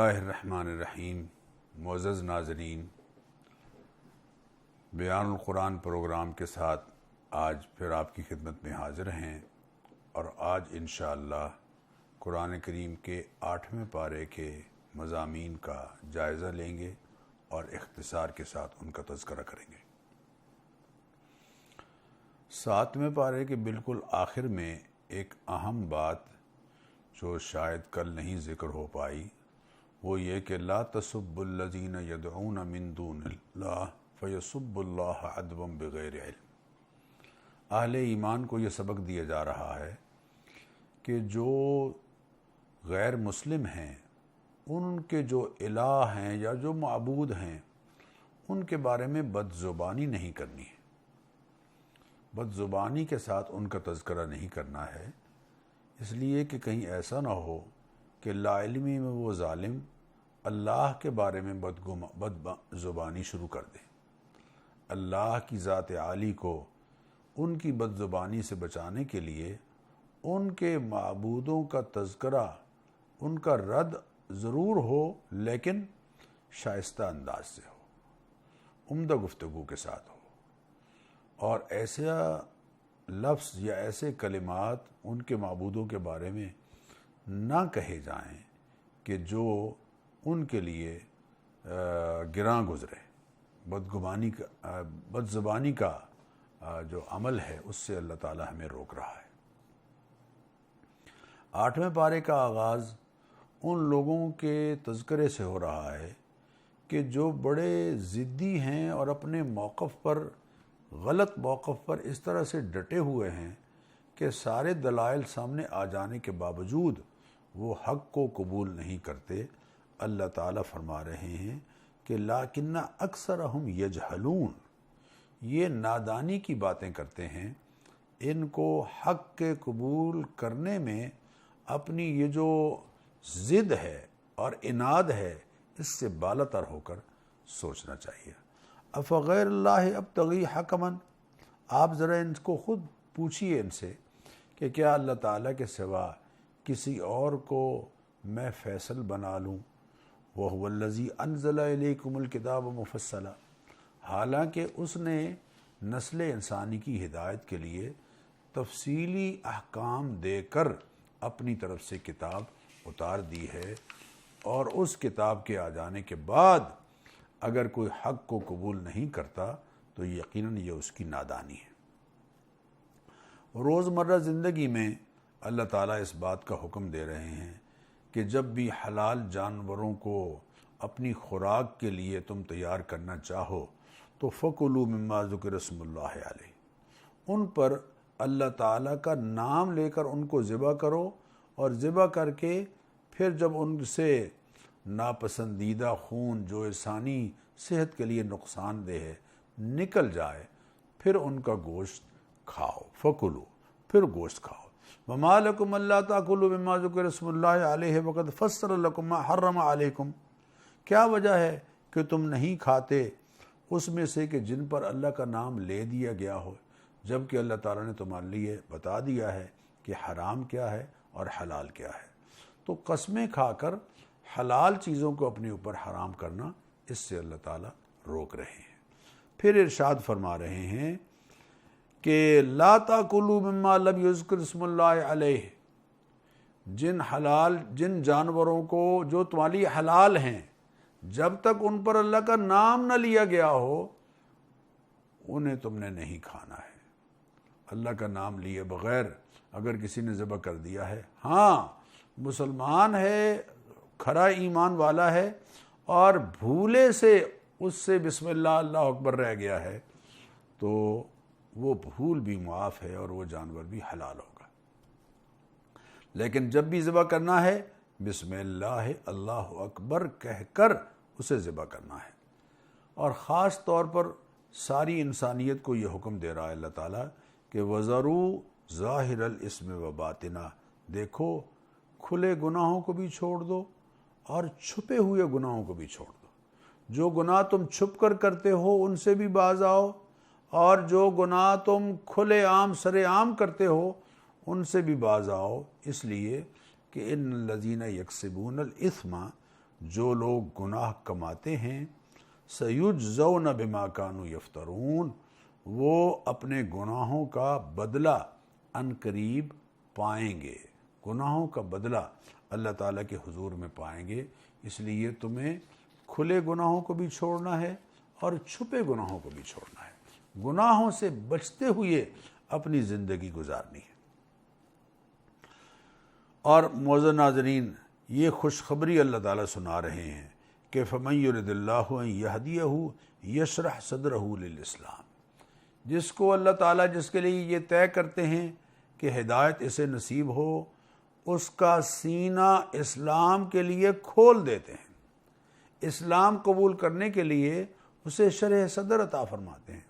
اللہ الرحمن الرحیم۔ معزز ناظرین، بیان القرآن پروگرام کے ساتھ آج پھر آپ کی خدمت میں حاضر ہیں، اور آج انشاءاللہ قرآن کریم کے 8ویں پارے کے مضامین کا جائزہ لیں گے اور اختصار کے ساتھ ان کا تذکرہ کریں گے۔ 7ویں پارے کے بالکل آخر میں ایک اہم بات جو شاید کل نہیں ذکر ہو پائی، وہ یہ کہ لا تسبوا الذین یدعون من دون اللہ فیسبوا اللہ عدوا بغیر علم۔ اہل ایمان کو یہ سبق دیا جا رہا ہے کہ جو غیر مسلم ہیں، ان کے جو الہ ہیں یا جو معبود ہیں، ان کے بارے میں بد زبانی نہیں کرنی ہے، بد زبانی کے ساتھ ان کا تذکرہ نہیں کرنا ہے، اس لیے کہ کہیں ایسا نہ ہو کہ لا علمی میں وہ ظالم اللہ کے بارے میں بد زبانی شروع کر دیں۔ اللہ کی ذات عالی کو ان کی بد زبانی سے بچانے کے لیے ان کے معبودوں کا تذکرہ، ان کا رد ضرور ہو، لیکن شائستہ انداز سے ہو، عمدہ گفتگو کے ساتھ ہو، اور ایسا لفظ یا ایسے کلمات ان کے معبودوں کے بارے میں نہ کہے جائیں کہ جو ان کے لیے گراں گزرے۔ بد زبانی کا جو عمل ہے اس سے اللہ تعالی ہمیں روک رہا ہے۔ 8ویں پارے کا آغاز ان لوگوں کے تذکرے سے ہو رہا ہے کہ جو بڑے ضدی ہیں اور اپنے موقف پر، غلط موقف پر اس طرح سے ڈٹے ہوئے ہیں کہ سارے دلائل سامنے آ جانے کے باوجود وہ حق کو قبول نہیں کرتے۔ اللہ تعالیٰ فرما رہے ہیں کہ لیکن اکثرہم یجہلون، یہ نادانی کی باتیں کرتے ہیں، ان کو حق کے قبول کرنے میں اپنی یہ جو ضد ہے اور عناد ہے، اس سے بالاتر ہو کر سوچنا چاہیے۔ افغیر اللہ ابتغی حکما، آپ ذرا ان کو خود پوچھئے ان سے کہ کیا اللہ تعالیٰ کے سوا کسی اور کو میں فیصل بنا لوں؟ وَهُوَ الَّذِي أَنزَلَ إِلَيْكُمُ الْكِتَابَ مُفَصَّلًا، حالانکہ اس نے نسل انسانی کی ہدایت کے لیے تفصیلی احکام دے کر اپنی طرف سے کتاب اتار دی ہے، اور اس کتاب کے آ جانے کے بعد اگر کوئی حق کو قبول نہیں کرتا تو یقیناً یہ اس کی نادانی ہے۔ روزمرہ زندگی میں اللہ تعالیٰ اس بات کا حکم دے رہے ہیں کہ جب بھی حلال جانوروں کو اپنی خوراک کے لیے تم تیار کرنا چاہو تو فَكُلُوا مِمَّا ذُكِرَ اسْمُ اللَّهِ عَلَيْهِ، ان پر اللہ تعالیٰ کا نام لے کر ان کو ذبح کرو، اور ذبح کر کے پھر جب ان سے ناپسندیدہ خون جو انسانی صحت کے لیے نقصان دہ ہے نکل جائے، پھر ان کا گوشت کھاؤ، فَكُلُوا، پھر گوشت کھاؤ۔ وَمَا لَكُمْ أَلَّا تَأْكُلُوا مِمَّا ذُكِرَ اسْمُ اللَّهِ عَلَيْهِ وَقَدْ فَصَّلَ لَكُمْ مَا حَرَّمَ عَلَيْكُمْ، کیا وجہ ہے کہ تم نہیں کھاتے اس میں سے کہ جن پر اللہ کا نام لے دیا گیا ہو، جبکہ اللہ تعالیٰ نے تمہارے لیے بتا دیا ہے کہ حرام کیا ہے اور حلال کیا ہے۔ تو قسمیں کھا کر حلال چیزوں کو اپنے اوپر حرام کرنا، اس سے اللہ تعالیٰ روک رہے ہیں۔ پھر ارشاد فرما رہے ہیں کہ لا تاکلوا مما لم یذکر اسم اللہ علیہ، جن جانوروں کو جو تمہارے لیے حلال ہیں، جب تک ان پر اللہ کا نام نہ لیا گیا ہو انہیں تم نے نہیں کھانا ہے۔ اللہ کا نام لیے بغیر اگر کسی نے ذبح کر دیا ہے، ہاں مسلمان ہے، کھرا ایمان والا ہے، اور بھولے سے اس سے بسم اللہ اللہ اکبر رہ گیا ہے، تو وہ بھول بھی معاف ہے اور وہ جانور بھی حلال ہوگا۔ لیکن جب بھی ذبح کرنا ہے، بسم اللہ اللہ اکبر کہہ کر اسے ذبح کرنا ہے۔ اور خاص طور پر ساری انسانیت کو یہ حکم دے رہا ہے اللہ تعالیٰ کہ وَذَرُوا ظَاهِرَ الْإِثْمِ وَبَاطِنَهُ، دیکھو کھلے گناہوں کو بھی چھوڑ دو اور چھپے ہوئے گناہوں کو بھی چھوڑ دو۔ جو گناہ تم چھپ کر کرتے ہو ان سے بھی باز آؤ، اور جو گناہ تم کھلے عام سرے عام کرتے ہو ان سے بھی باز آؤ، اس لیے کہ ان الذین یکسبون الاثم، جو لوگ گناہ کماتے ہیں سیجزون بما کانوا یفترون، وہ اپنے گناہوں کا بدلہ ان قریب پائیں گے، گناہوں کا بدلہ اللہ تعالیٰ کے حضور میں پائیں گے۔ اس لیے تمہیں کھلے گناہوں کو بھی چھوڑنا ہے اور چھپے گناہوں کو بھی چھوڑنا ہے، گناہوں سے بچتے ہوئے اپنی زندگی گزارنی ہے۔ اور معزز ناظرین، یہ خوشخبری اللہ تعالیٰ سنا رہے ہیں کہ فَمَن يُرِدِ اللَّهُ أَن يَهْدِيَهُ يَشْرَحْ صَدْرَهُ لِلْإِسْلَامِ، جس کو اللہ تعالیٰ جس کے لیے یہ طے کرتے ہیں کہ ہدایت اسے نصیب ہو، اس کا سینہ اسلام کے لیے کھول دیتے ہیں، اسلام قبول کرنے کے لیے اسے شرح صدر عطا فرماتے ہیں۔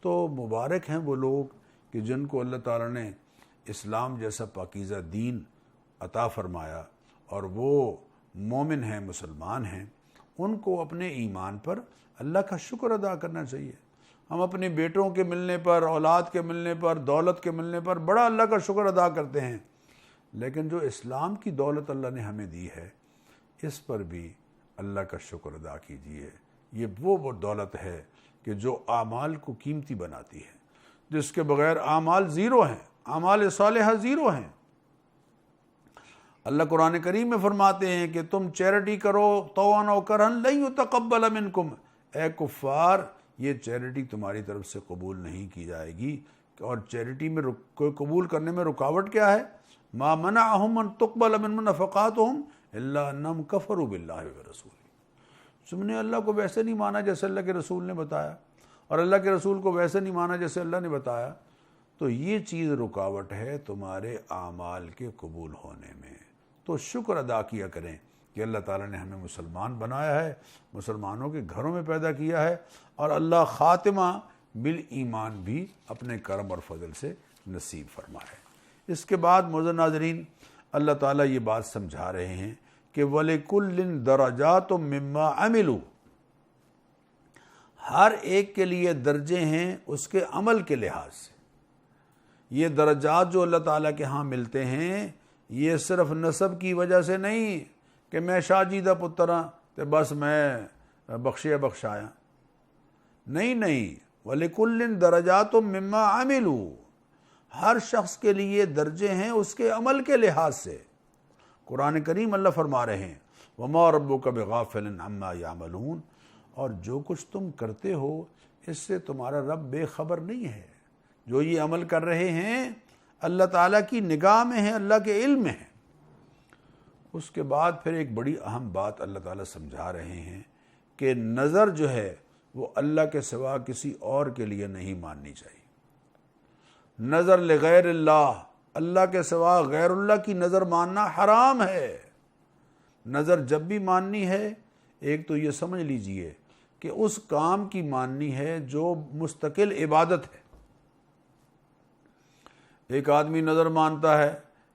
تو مبارک ہیں وہ لوگ کہ جن کو اللہ تعالیٰ نے اسلام جیسا پاکیزہ دین عطا فرمایا اور وہ مومن ہیں، مسلمان ہیں، ان کو اپنے ایمان پر اللہ کا شکر ادا کرنا چاہیے۔ ہم اپنے بیٹوں کے ملنے پر، اولاد کے ملنے پر، دولت کے ملنے پر بڑا اللہ کا شکر ادا کرتے ہیں، لیکن جو اسلام کی دولت اللہ نے ہمیں دی ہے اس پر بھی اللہ کا شکر ادا کیجیے۔ یہ وہ دولت ہے کہ جو اعمال کو قیمتی بناتی ہے، جس کے بغیر اعمال زیرو ہیں، اعمال صالحہ زیرو ہیں۔ اللہ قرآن کریم میں فرماتے ہیں کہ تم چیریٹی کرو طوعاً و کرہاً لن یتقبل منکم، اے کفار یہ چیریٹی تمہاری طرف سے قبول نہیں کی جائے گی۔ اور چیریٹی میں قبول کرنے میں رکاوٹ کیا ہے؟ ما منعہم ان تقبل منہم نفقاتہم الا انہم کفروا باللہ ورسولہ، تم نے اللہ کو ویسے نہیں مانا جیسے اللہ کے رسول نے بتایا، اور اللہ کے رسول کو ویسے نہیں مانا جیسے اللہ نے بتایا، تو یہ چیز رکاوٹ ہے تمہارے اعمال کے قبول ہونے میں۔ تو شکر ادا کیا کریں کہ اللہ تعالیٰ نے ہمیں مسلمان بنایا ہے، مسلمانوں کے گھروں میں پیدا کیا ہے، اور اللہ خاتمہ بالایمان بھی اپنے کرم اور فضل سے نصیب فرمائے۔ اس کے بعد معزز ناظرین، اللہ تعالیٰ یہ بات سمجھا رہے ہیں کہ وَلِكُلٍ دَرَجَاتٌ مِّمَّا عَمِلُوا، ہر ایک کے لیے درجے ہیں اس کے عمل کے لحاظ سے۔ یہ درجات جو اللہ تعالیٰ کے ہاں ملتے ہیں یہ صرف نسب کی وجہ سے نہیں کہ میں شاہ جی دا پتر ہاں تو بس میں بخشیا بخشایا، نہیں، وَلِكُلٍ دَرَجَاتٌ مِّمَّا عَمِلُوا، ہر شخص کے لیے درجے ہیں اس کے عمل کے لحاظ سے۔ قرآن کریم اللہ فرما رہے ہیں وَمَا رَبُّكَ بِغَافِلٍ عَمَّا يَعْمَلُونَ، اور جو کچھ تم کرتے ہو اس سے تمہارا رب بے خبر نہیں ہے۔ جو یہ عمل کر رہے ہیں اللہ تعالیٰ کی نگاہ میں ہے، اللہ کے علم میں ہے۔ اس کے بعد پھر ایک بڑی اہم بات اللہ تعالیٰ سمجھا رہے ہیں کہ نظر جو ہے وہ اللہ کے سوا کسی اور کے لیے نہیں ماننی چاہیے۔ نظر لغیر اللہ، اللہ کے سوا غیر اللہ کی نظر ماننا حرام ہے۔ نظر جب بھی ماننی ہے، ایک تو یہ سمجھ لیجئے کہ اس کام کی ماننی ہے جو مستقل عبادت ہے۔ ایک آدمی نظر مانتا ہے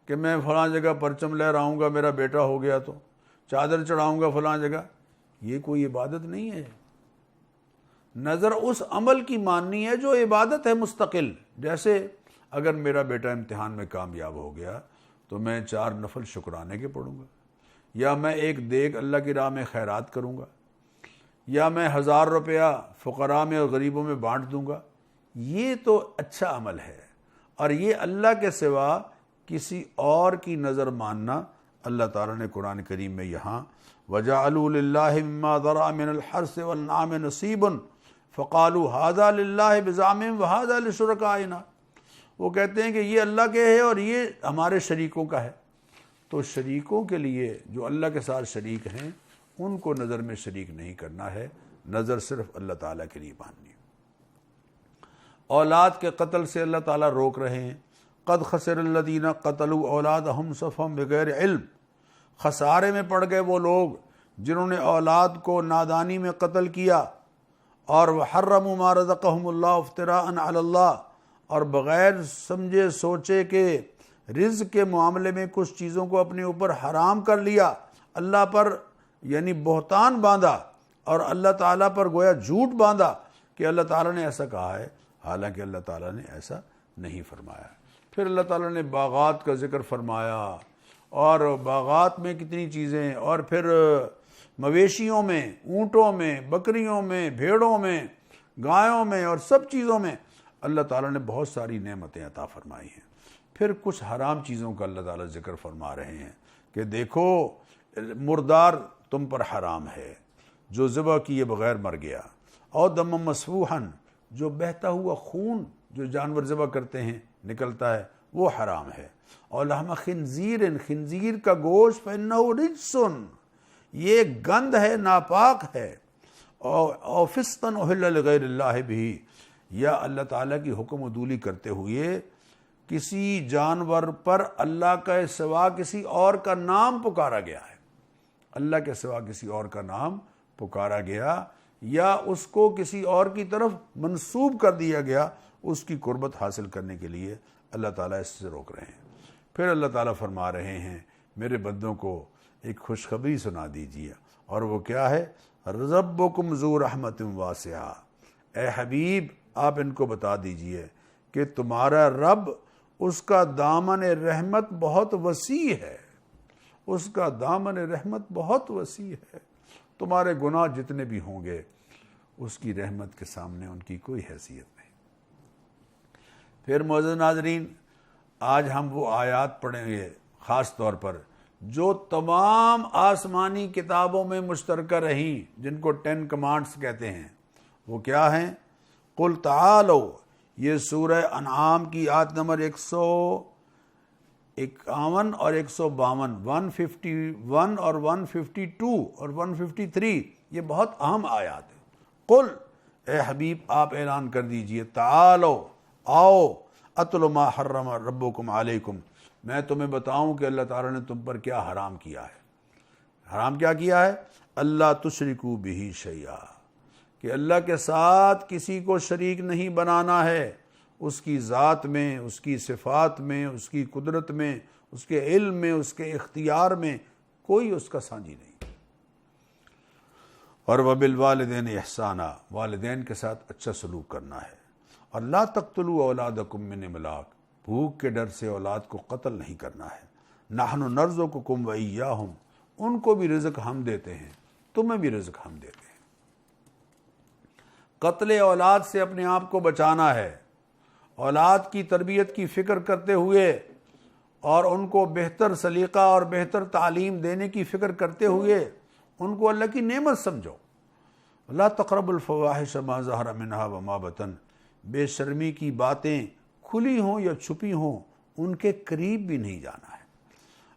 کہ میں فلاں جگہ پرچم لہراؤں گا میرا بیٹا ہو گیا تو، چادر چڑھاؤں گا فلاں جگہ، یہ کوئی عبادت نہیں ہے۔ نظر اس عمل کی ماننی ہے جو عبادت ہے مستقل۔ جیسے اگر میرا بیٹا امتحان میں کامیاب ہو گیا تو میں 4 نفل شکرانے کے پڑھوں گا، یا میں ایک دیگ اللہ کی راہ میں خیرات کروں گا، یا میں 1000 روپیہ فقراء میں اور غریبوں میں بانٹ دوں گا۔ یہ تو اچھا عمل ہے، اور یہ اللہ کے سوا کسی اور کی نظر ماننا اللہ تعالیٰ نے قرآن کریم میں یہاں وَجَعَلُوا لِلَّهِ مِمَّا ذَرَأَ مِنَ الْحَرْثِ وَالنَّعَمِ نَصِيبٌ فَقَالُوا هَذَا لِلَّهِ بِزَعْمِهِمْ وَهَذَا لِشُرَكَائِنَا، وہ کہتے ہیں کہ یہ اللہ کے ہے اور یہ ہمارے شریکوں کا ہے۔ تو شریکوں کے لیے جو اللہ کے ساتھ شریک ہیں ان کو نظر میں شریک نہیں کرنا ہے، نظر صرف اللہ تعالیٰ کے لیے ماننی ہے۔ اولاد کے قتل سے اللہ تعالیٰ روک رہے ہیں، قد خسر الذین قتلوا اولادہم صفحا بغیر علم، خسارے میں پڑ گئے وہ لوگ جنہوں نے اولاد کو نادانی میں قتل کیا، اور وحرموا ما رزقہم اللہ افتراء علی اللہ، اور بغیر سمجھے سوچے کہ رزق کے معاملے میں کچھ چیزوں کو اپنے اوپر حرام کر لیا، اللہ پر یعنی بہتان باندھا اور اللہ تعالیٰ پر گویا جھوٹ باندھا کہ اللہ تعالیٰ نے ایسا کہا ہے، حالانکہ اللہ تعالیٰ نے ایسا نہیں فرمایا۔ پھر اللہ تعالیٰ نے باغات کا ذکر فرمایا، اور باغات میں کتنی چیزیں، اور پھر مویشیوں میں، اونٹوں میں، بکریوں میں، بھیڑوں میں، گایوں میں اور سب چیزوں میں اللہ تعالیٰ نے بہت ساری نعمتیں عطا فرمائی ہیں۔ پھر کچھ حرام چیزوں کا اللہ تعالیٰ ذکر فرما رہے ہیں کہ دیکھو مردار تم پر حرام ہے جو ذبح کیے بغیر مر گیا، اور دم مسفوحن جو بہتا ہوا خون جو جانور ذبح کرتے ہیں نکلتا ہے وہ حرام ہے، اور لحم خنزیر، خنزیر کا گوشت فإنہ رجس، یہ گند ہے، ناپاک ہے، اور فسقا احل لغیر اللہ بھی، یا اللہ تعالیٰ کی حکم عدولی کرتے ہوئے کسی جانور پر اللہ کے سوا کسی اور کا نام پکارا گیا ہے، اللہ کے سوا کسی اور کا نام پکارا گیا یا اس کو کسی اور کی طرف منسوب کر دیا گیا، اس کی قربت حاصل کرنے کے لیے اللہ تعالیٰ اس سے روک رہے ہیں۔ پھر اللہ تعالیٰ فرما رہے ہیں میرے بندوں کو ایک خوشخبری سنا دیجیے، اور وہ کیا ہے؟ ربکم ذو رحمت واسعہ، اے حبیب آپ ان کو بتا دیجئے کہ تمہارا رب اس کا دامن رحمت بہت وسیع ہے، اس کا دامن رحمت بہت وسیع ہے، تمہارے گناہ جتنے بھی ہوں گے اس کی رحمت کے سامنے ان کی کوئی حیثیت نہیں۔ پھر معزز ناظرین، آج ہم وہ آیات پڑھیں گے خاص طور پر جو تمام آسمانی کتابوں میں مشترکہ رہیں، جن کو 10 کمانڈز کہتے ہیں۔ وہ کیا ہیں؟ قل تعالو، یہ سورہ انعام کی آیت نمبر 151 اور 152، 151 اور 152 اور 153، یہ بہت اہم آیات ہیں۔ قل، اے حبیب آپ اعلان کر دیجئے، تعالو، آؤ، اتل ما حرم ربکم علیکم، میں تمہیں بتاؤں کہ اللہ تعالیٰ نے تم پر کیا حرام کیا ہے۔ حرام کیا کیا ہے؟ اللہ تشرکوا بہ شیئا، کہ اللہ کے ساتھ کسی کو شریک نہیں بنانا ہے، اس کی ذات میں، اس کی صفات میں، اس کی قدرت میں، اس کے علم میں، اس کے اختیار میں کوئی اس کا سانجی نہیں۔ اور وبالوالدین احسانا، والدین کے ساتھ اچھا سلوک کرنا ہے، اور لا تقتلوا اولادکم من املاق، بھوک کے ڈر سے اولاد کو قتل نہیں کرنا ہے، نحن نرزقکم وإیاہم، ان کو بھی رزق ہم دیتے ہیں، تمہیں بھی رزق ہم دیتے ہیں۔ قتل اولاد سے اپنے آپ کو بچانا ہے، اولاد کی تربیت کی فکر کرتے ہوئے اور ان کو بہتر سلیقہ اور بہتر تعلیم دینے کی فکر کرتے ہوئے ان کو اللہ کی نعمت سمجھو۔ لا تقربوا الفواحش ما ظہر منها وما بطن، بے شرمی کی باتیں کھلی ہوں یا چھپی ہوں ان کے قریب بھی نہیں جانا ہے،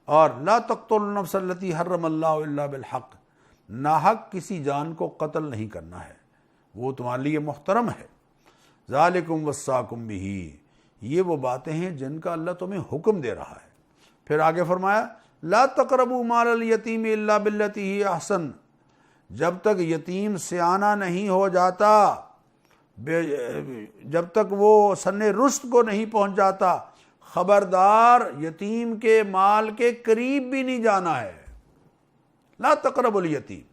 اور لا تقتلوا النفس التي حرم اللہ الا بالحق، ناحق کسی جان کو قتل نہیں کرنا ہے، وہ تمہارے لیے محترم ہے۔ ذالکم وصاکم بہ، یہ وہ باتیں ہیں جن کا اللہ تمہیں حکم دے رہا ہے۔ پھر آگے فرمایا لا تقربوا مال الیتیم الا بالتی ہی احسن، جب تک یتیم سیانہ نہیں ہو جاتا، جب تک وہ سن رشد کو نہیں پہنچ جاتا، خبردار یتیم کے مال کے قریب بھی نہیں جانا ہے۔ لا تقربوا الیتیم،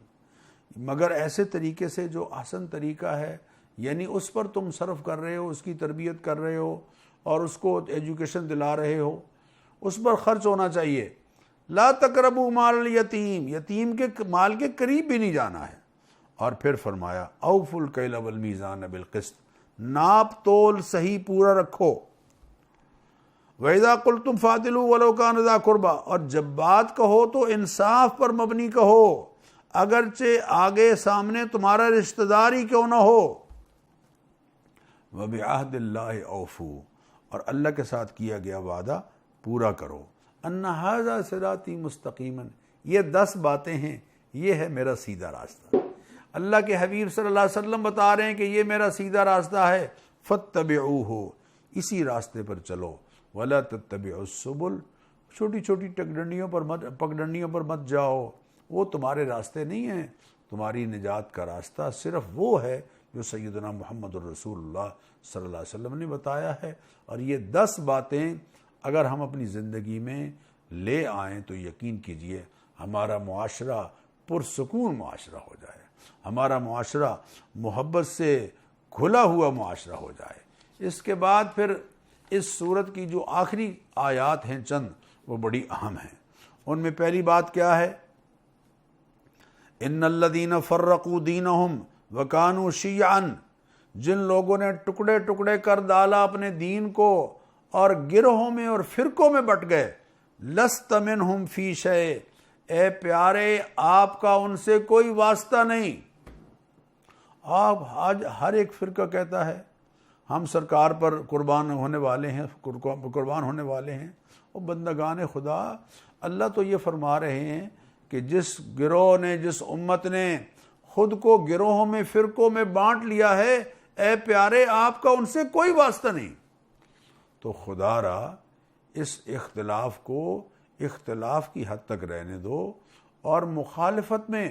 مگر ایسے طریقے سے جو احسن طریقہ ہے، یعنی اس پر تم صرف کر رہے ہو، اس کی تربیت کر رہے ہو اور اس کو ایجوکیشن دلا رہے ہو، اس پر خرچ ہونا چاہیے۔ لا تقربوا مال الیتیم، یتیم کے مال کے قریب بھی نہیں جانا ہے۔ اور پھر فرمایا اوفوا الکیل والمیزان بالقسط، ناپ تول صحیح پورا رکھو۔ وَإِذَا قُلْتُمْ فَاعْدِلُوا وَلَوْ كَانَ ذَا قُرْبَىٰ، اور جب بات کہو تو انصاف پر مبنی کہو، اگرچہ آگے سامنے تمہارا رشتہ دار ہی کیوں نہ ہو۔ وَبِعَهْدِ اللَّهِ أَوْفُوا، اور اللہ کے ساتھ کیا گیا وعدہ پورا کرو۔ أَنَّ هَذَا صِرَاطِي مُسْتَقِيمًا، یہ 10 باتیں ہیں، یہ ہے میرا سیدھا راستہ۔ اللہ کے حبیب صلی اللہ علیہ وسلم بتا رہے ہیں کہ یہ میرا سیدھا راستہ ہے، فَاتَّبِعُوهُ، اسی راستے پر چلو، وَلَا تَتَّبِعُوا السُّبُلَ، چھوٹی چھوٹی پگڈنڈیوں پر مت جاؤ، وہ تمہارے راستے نہیں ہیں۔ تمہاری نجات کا راستہ صرف وہ ہے جو سیدنا محمد الرسول اللہ صلی اللہ علیہ وسلم نے بتایا ہے۔ اور یہ 10 باتیں اگر ہم اپنی زندگی میں لے آئیں تو یقین کیجئے ہمارا معاشرہ پرسکون معاشرہ ہو جائے، ہمارا معاشرہ محبت سے کھلا ہوا معاشرہ ہو جائے۔ اس کے بعد پھر اس سورت کی جو آخری آیات ہیں چند، وہ بڑی اہم ہیں۔ ان میں پہلی بات کیا ہے؟ ان الذین فرقوا دینہم وکانوا شیعا، جن لوگوں نے ٹکڑے ٹکڑے کر ڈالا اپنے دین کو اور گروہوں میں اور فرقوں میں بٹ گئے، لست منہم فی شیء، اے پیارے آپ کا ان سے کوئی واسطہ نہیں۔ آپ آج ہر ایک فرقہ کہتا ہے ہم سرکار پر قربان ہونے والے ہیں، اور بندگان خدا، اللہ تو یہ فرما رہے ہیں کہ جس گروہ نے، جس امت نے خود کو گروہوں میں، فرقوں میں بانٹ لیا ہے، اے پیارے آپ کا ان سے کوئی واسطہ نہیں۔ تو خدا را اس اختلاف کو اختلاف کی حد تک رہنے دو، اور مخالفت میں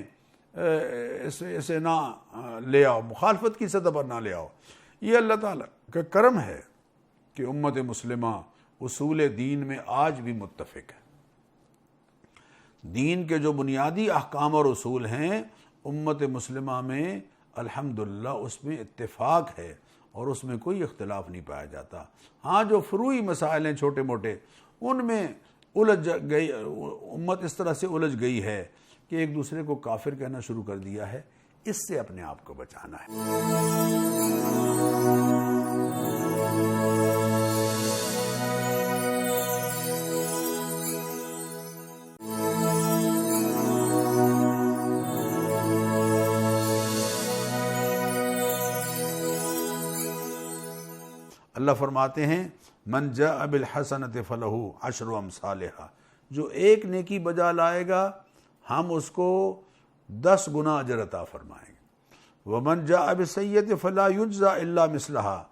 اسے نہ لے آؤ، مخالفت کی سطح پر نہ لے آؤ۔ یہ اللہ تعالیٰ کا کرم ہے کہ امت مسلمہ اصول دین میں آج بھی متفق ہے۔ دین کے جو بنیادی احکام اور اصول ہیں امت مسلمہ میں الحمدللہ اس میں اتفاق ہے، اور اس میں کوئی اختلاف نہیں پایا جاتا۔ ہاں جو فروعی مسائل ہیں چھوٹے موٹے، ان میں الجھ گئی امت، اس طرح سے الجھ گئی ہے کہ ایک دوسرے کو کافر کہنا شروع کر دیا ہے۔ اس سے اپنے آپ کو بچانا ہے۔ اللہ فرماتے ہیں من جاء بالحسنۃ فلہ عشر امثالھا، جو ایک نیکی بجا لائے گا ہم اس کو 10 گنا اجر عطا فرمائیں گے۔ ومن جاء بالسیئۃ فلا یجزی الا مثلھا،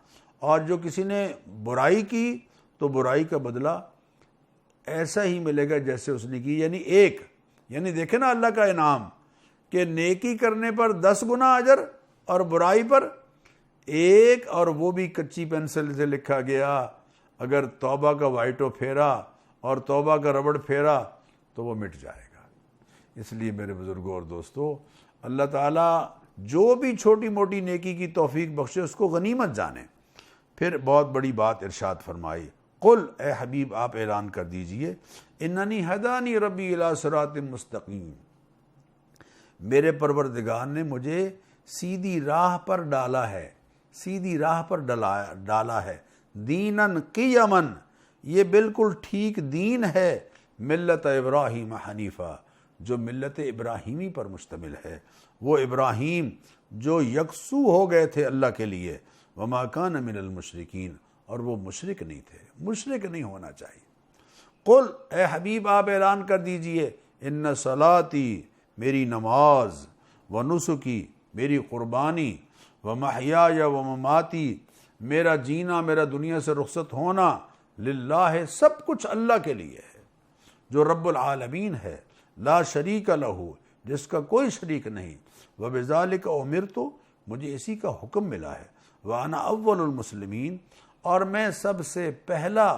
اور جو کسی نے برائی کی تو برائی کا بدلہ ایسا ہی ملے گا جیسے اس نے کی، یعنی ایک، یعنی دیکھیں نا اللہ کا انعام کہ نیکی کرنے پر 10 گنا اجر اور برائی پر ایک، اور وہ بھی کچی پینسل سے لکھا گیا۔ اگر توبہ کا وائٹو پھیرا اور توبہ کا ربڑ پھیرا تو وہ مٹ جائے گا۔ اس لیے میرے بزرگوں اور دوستو، اللہ تعالیٰ جو بھی چھوٹی موٹی نیکی کی توفیق بخشے اس کو غنیمت جانیں۔ پھر بہت بڑی بات ارشاد فرمائی، قل، اے حبیب آپ اعلان کر دیجئے، اننی ہدانی ربی الی صراط مستقیم، میرے پروردگار نے مجھے سیدھی راہ پر ڈالا ہے، سیدھی راہ پر ڈالا ہے، دیناً قیماً، یہ بالکل ٹھیک دین ہے، ملت ابراہیم حنیفہ، جو ملت ابراہیمی پر مشتمل ہے، وہ ابراہیم جو یکسو ہو گئے تھے اللہ کے لیے، وما کان من المشرکین، اور وہ مشرک نہیں تھے، مشرک نہیں ہونا چاہیے۔ قل، اے حبیب آپ اعلان کر دیجئے، ان صلاتی، میری نماز، ونسکی، میری قربانی، ومحیای ومماتی، میرا جینا، میرا دنیا سے رخصت ہونا، للہ، سب کچھ اللہ کے لیے ہے، جو رب العالمین ہے، لا شریک لہ، جس کا کوئی شریک نہیں، وبذالک امرت، مجھے اسی کا حکم ملا ہے، وانا اول المسلمین، اور میں سب سے پہلا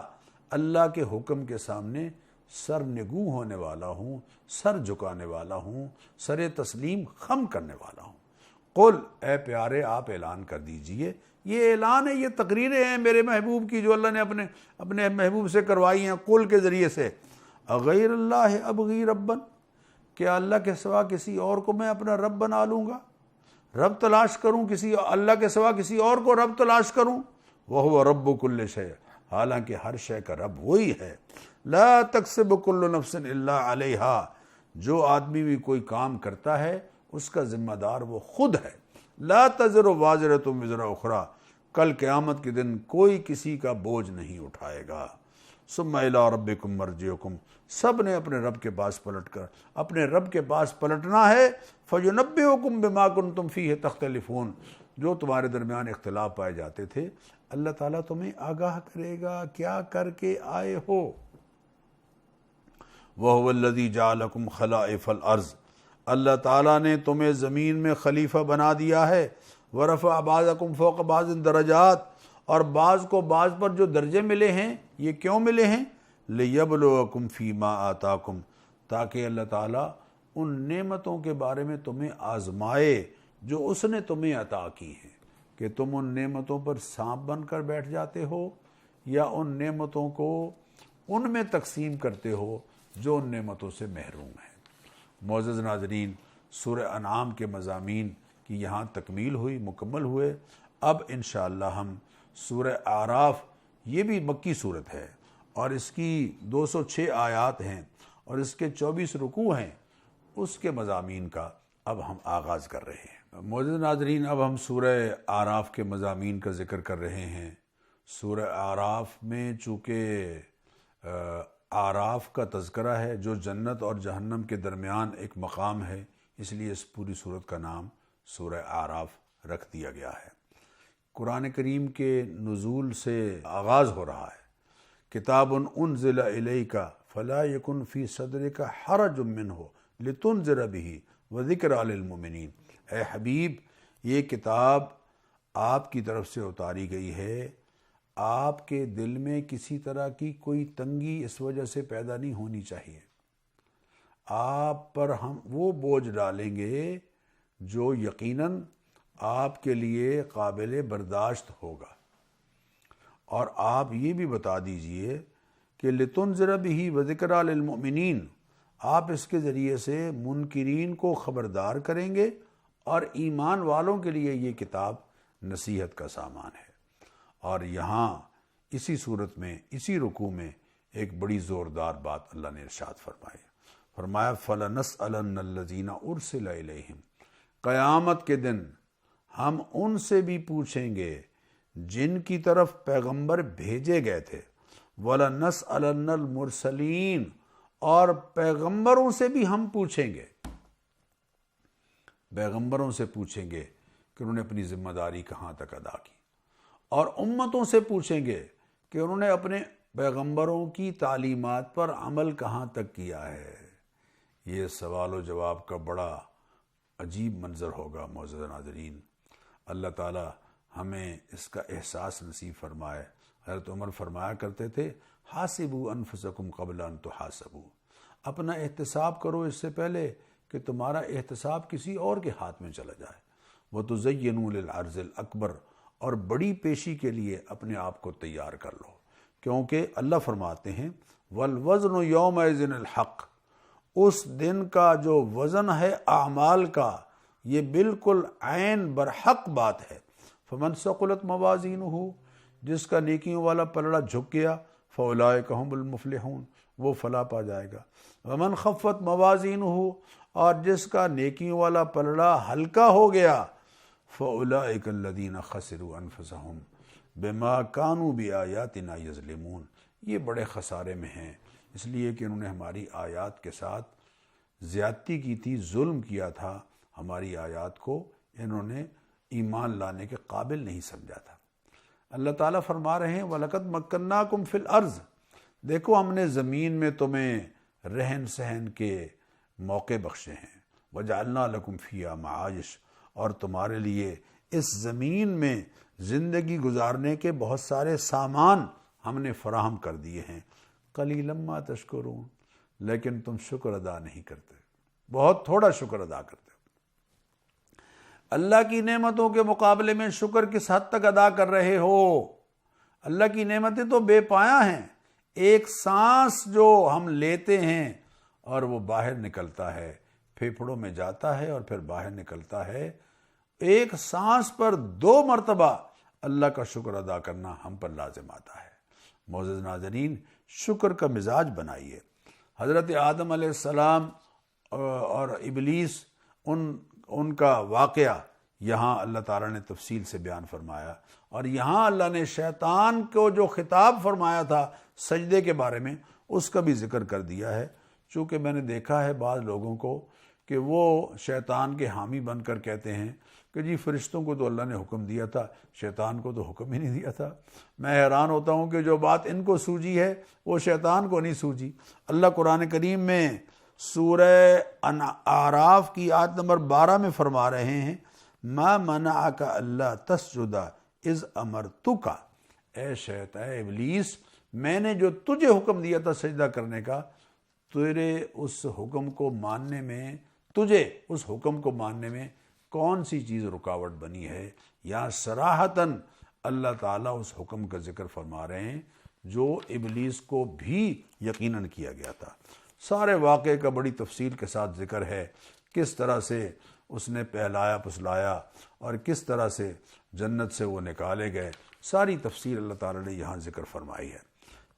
اللہ کے حکم کے سامنے سر نگوں ہونے والا ہوں، سر جھکانے والا ہوں، سر تسلیم خم کرنے والا ہوں۔ قل، اے پیارے آپ اعلان کر دیجئے، یہ اعلان ہے، یہ تقریریں ہیں میرے محبوب کی جو اللہ نے اپنے محبوب سے کروائی ہیں قل کے ذریعے سے۔ اغیر اللہ ابغی ربن، کیا اللہ کے سوا کسی اور کو میں اپنا رب بنا لوں گا؟ رب تلاش کروں، کسی اللہ کے سوا کسی اور کو رب تلاش کروں؟ وہو رب کل شیء، حالانکہ ہر شے کا رب وہی ہے۔ لا تکسب کل نفس الا علیہا، جو آدمی بھی کوئی کام کرتا ہے اس کا ذمہ دار وہ خود ہے۔ لا تزر وازرۃ وزر اخری، کل قیامت کے دن کوئی کسی کا بوجھ نہیں اٹھائے گا۔ ثم الی ربکم مرجعکم، سب نے اپنے رب کے پاس اپنے رب کے پاس پلٹنا ہے۔ فینبئکم بما کنتم فیہ تختلفون، جو تمہارے درمیان اختلاف پائے جاتے تھے اللہ تعالیٰ تمہیں آگاہ کرے گا کیا کر کے آئے ہو۔ وَهُوَ الَّذِي جَعَلَكُمْ خَلَائِفَ الْأَرْضِ، اللہ تعالیٰ نے تمہیں زمین میں خلیفہ بنا دیا ہے۔ وَرَفَعَ بَعْضَكُمْ فَوْقَ بَعْضٍ دَرَجَاتٍ، اور بعض کو بعض پر جو درجے ملے ہیں یہ کیوں ملے ہیں؟ لِيَبْلُوَكُمْ فِي مَا آتَاكُمْ، تاکہ اللہ تعالیٰ ان نعمتوں کے بارے میں تمہیں آزمائے جو اس نے تمہیں عطا کی ہیں، کہ تم ان نعمتوں پر سانپ بن کر بیٹھ جاتے ہو یا ان نعمتوں کو ان میں تقسیم کرتے ہو جو ان نعمتوں سے محروم ہیں۔ معزز ناظرین، سورہ انعام کے مضامین کی یہاں تکمیل ہوئی، مکمل ہوئے۔ اب انشاءاللہ ہم سورہ اعراف، یہ بھی مکی صورت ہے اور اس کی 206 آیات ہیں اور اس کے 24 رکوع ہیں، اس کے مضامین کا اب ہم آغاز کر رہے ہیں۔ معزز ناظرین، اب ہم سورہ اعراف کے مضامین کا ذکر کر رہے ہیں۔ سورہ اعراف میں چونکہ اعراف کا تذکرہ ہے جو جنت اور جہنم کے درمیان ایک مقام ہے، اس لیے اس پوری سورت کا نام سورہ اعراف رکھ دیا گیا ہے۔ قرآن کریم کے نزول سے آغاز ہو رہا ہے۔ کتاب انزل الیک فلا یکن فی صدرک حرج منہ لتنذر بہ وذکری للمؤمنین۔ اے حبیب، یہ کتاب آپ کی طرف سے اتاری گئی ہے، آپ کے دل میں کسی طرح کی کوئی تنگی اس وجہ سے پیدا نہیں ہونی چاہیے۔ آپ پر ہم وہ بوجھ ڈالیں گے جو یقیناً آپ کے لیے قابل برداشت ہوگا، اور آپ یہ بھی بتا دیجئے کہ لتنذر بہ وذکری للمؤمنین، آپ اس کے ذریعے سے منکرین کو خبردار کریں گے اور ایمان والوں کے لیے یہ کتاب نصیحت کا سامان ہے۔ اور یہاں اسی صورت میں، اسی رکوع میں ایک بڑی زوردار بات اللہ نے ارشاد فرمایا فَلَنَسْأَلَنَّ الَّذِينَ أُرْسِلَ إِلَيْهِمْ، قیامت کے دن ہم ان سے بھی پوچھیں گے جن کی طرف پیغمبر بھیجے گئے تھے، وَلَنَسْأَلَنَّ الْمُرْسَلِينَ، اور پیغمبروں سے بھی ہم پوچھیں گے، پیغمبروں سے پوچھیں گے کہ انہوں نے اپنی ذمہ داری کہاں تک ادا کی، اور امتوں سے پوچھیں گے کہ انہوں نے اپنے پیغمبروں کی تعلیمات پر عمل کہاں تک کیا ہے۔ یہ سوال و جواب کا بڑا عجیب منظر ہوگا معزز ناظرین۔ اللہ تعالی ہمیں اس کا احساس نصیب فرمائے۔ حضرت عمر فرمایا کرتے تھے حاسبوا انفسکم قبل ان تحاسبوا، اپنا احتساب کرو اس سے پہلے کہ تمہارا احتساب کسی اور کے ہاتھ میں چلا جائے۔ وَتُزَيِّنُوا لِلْعَرْضِ الْأَكْبَرِ، اور بڑی پیشی کے لیے اپنے آپ کو تیار کر لو، کیونکہ اللہ فرماتے ہیں وَالْوَزْنُ يَوْمَئِذٍ الْحَقُّ، اس دن کا جو وزن ہے اعمال کا یہ بالکل عین برحق بات ہے۔ فَمَنْ ثَقُلَتْ مَوَازِينُهُ، جس کا نیکیوں والا پلڑا جھک گیا، فَأُولَئِكَ هُمُ الْمُفْلِحُونَ، وہ فلاح پا جائے گا۔ وَمَنْ خَفَّتْ مَوَازِينُهُ، اور جس کا نیکیوں والا پلڑا ہلکا ہو گیا، فَأُولَئِكَ الَّذِينَ خَسِرُوا أَنفُسَهُمْ بِمَا كَانُوا بِآيَاتِنَا يَظْلِمُونَ، یہ بڑے خسارے میں ہیں، اس لیے کہ انہوں نے ہماری آیات کے ساتھ زیادتی کی تھی، ظلم کیا تھا، ہماری آیات کو انہوں نے ایمان لانے کے قابل نہیں سمجھا تھا۔ اللہ تعالیٰ فرما رہے ہیں وَلَقَدْ مَكَّنَّاكُمْ فِي الْأَرْضِ، دیکھو ہم نے زمین میں تمہیں رہن سہن کے موقع بخشے ہیں، وَجَعَلْنَا لَكُمْ فِيهَا مَعَائِشَ، اور تمہارے لیے اس زمین میں زندگی گزارنے کے بہت سارے سامان ہم نے فراہم کر دیے ہیں۔ قَلِيلًا مَا تَشْكُرُونَ، لیکن تم شکر ادا نہیں کرتے، بہت تھوڑا شکر ادا کرتے۔ اللہ کی نعمتوں کے مقابلے میں شکر کس حد تک ادا کر رہے ہو؟ اللہ کی نعمتیں تو بے پایہ ہیں۔ ایک سانس جو ہم لیتے ہیں اور وہ باہر نکلتا ہے، پھیپھڑوں میں جاتا ہے اور پھر باہر نکلتا ہے، ایک سانس پر 2 مرتبہ اللہ کا شکر ادا کرنا ہم پر لازم آتا ہے۔ معزز ناظرین، شکر کا مزاج بنائیے۔ حضرت آدم علیہ السلام اور ابلیس، ان کا واقعہ یہاں اللہ تعالیٰ نے تفصیل سے بیان فرمایا، اور یہاں اللہ نے شیطان کو جو خطاب فرمایا تھا سجدے کے بارے میں، اس کا بھی ذکر کر دیا ہے۔ چونکہ میں نے دیکھا ہے بعض لوگوں کو کہ وہ شیطان کے حامی بن کر کہتے ہیں کہ جی فرشتوں کو تو اللہ نے حکم دیا تھا، شیطان کو تو حکم ہی نہیں دیا تھا۔ میں حیران ہوتا ہوں کہ جو بات ان کو سوجی ہے وہ شیطان کو نہیں سوجی۔ اللہ قرآن کریم میں سورہ اعراف کی آیت نمبر 12 میں فرما رہے ہیں ما منعک اللہ تسجد اذ امرتک، اے شیطان، اے ابلیس، میں نے جو تجھے حکم دیا تھا سجدہ کرنے کا، تیرے اس حکم کو ماننے میں، تجھے اس حکم کو ماننے میں کون سی چیز رکاوٹ بنی ہے؟ یا صراحتاً اللہ تعالیٰ اس حکم کا ذکر فرما رہے ہیں جو ابلیس کو بھی یقیناً کیا گیا تھا۔ سارے واقعے کا بڑی تفصیل کے ساتھ ذکر ہے کس طرح سے اس نے پہلایا پسلایا اور کس طرح سے جنت سے وہ نکالے گئے، ساری تفصیل اللہ تعالیٰ نے یہاں ذکر فرمائی ہے۔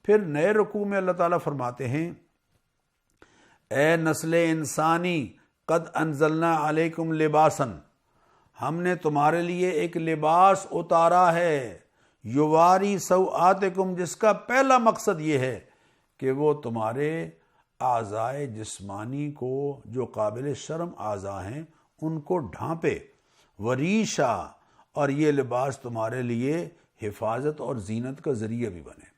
پھر نئے رکوع میں اللہ تعالیٰ فرماتے ہیں، اے نسل انسانی قد انزلنا علیکم لباسا، ہم نے تمہارے لیے ایک لباس اتارا ہے، یواری سوآتکم، جس کا پہلا مقصد یہ ہے کہ وہ تمہارے اعضائے جسمانی کو، جو قابل شرم اعضاء ہیں، ان کو ڈھانپے، وریشا، اور یہ لباس تمہارے لیے حفاظت اور زینت کا ذریعہ بھی بنے۔